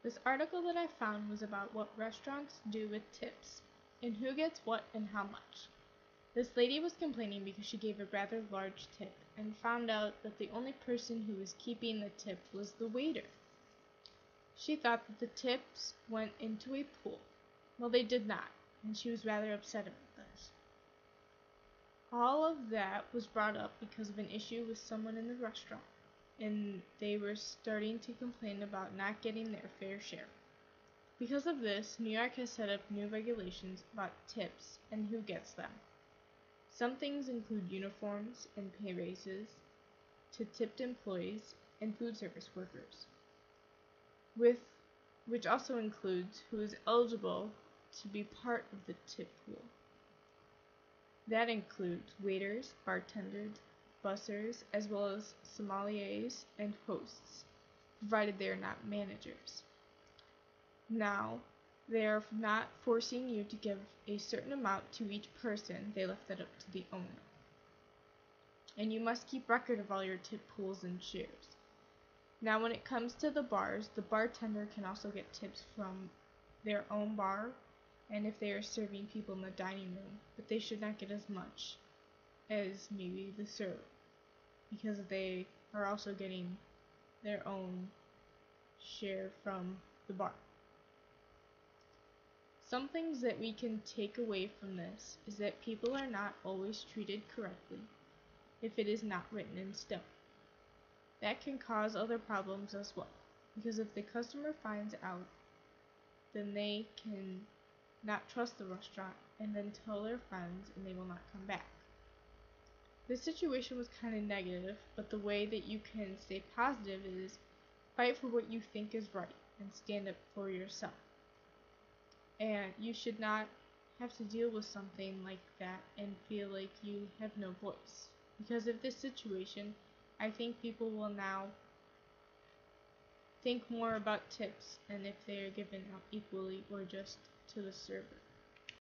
This article that I found was about what restaurants do with tips, and who gets what and how much. This lady was complaining because she gave a rather large tip and found out that the only person who was keeping the tip was the waiter. She thought that the tips went into a pool. Well, they did not, and she was rather upset about this. All of that was brought up because of an issue with someone in the restaurant, and they were starting to complain about not getting their fair share. Because of this, New York has set up new regulations about tips and who gets them. Some things include uniforms and pay raises to tipped employees and food service workers, which also includes who is eligible to be part of the tip pool. That includes waiters, bartenders, bussers, as well as sommeliers and hosts, provided they are not managers. Now, they are not forcing you to give a certain amount to each person, they left that up to the owner. And you must keep record of all your tip pools and shares. Now, when it comes to the bars, the bartender can also get tips from their own bar, and if they are serving people in the dining room, but they should not get as much as maybe the server, because they are also getting their own share from the bar. Some things that we can take away from this is that people are not always treated correctly if it is not written in stone. That can cause other problems as well, because if the customer finds out, then they can not trust the restaurant and then tell their friends and they will not come back. This situation was kind of negative, but the way that you can stay positive is fight for what you think is right and stand up for yourself. And you should not have to deal with something like that and feel like you have no voice. Because of this situation, I think people will now think more about tips and if they are given out equally or just to the server.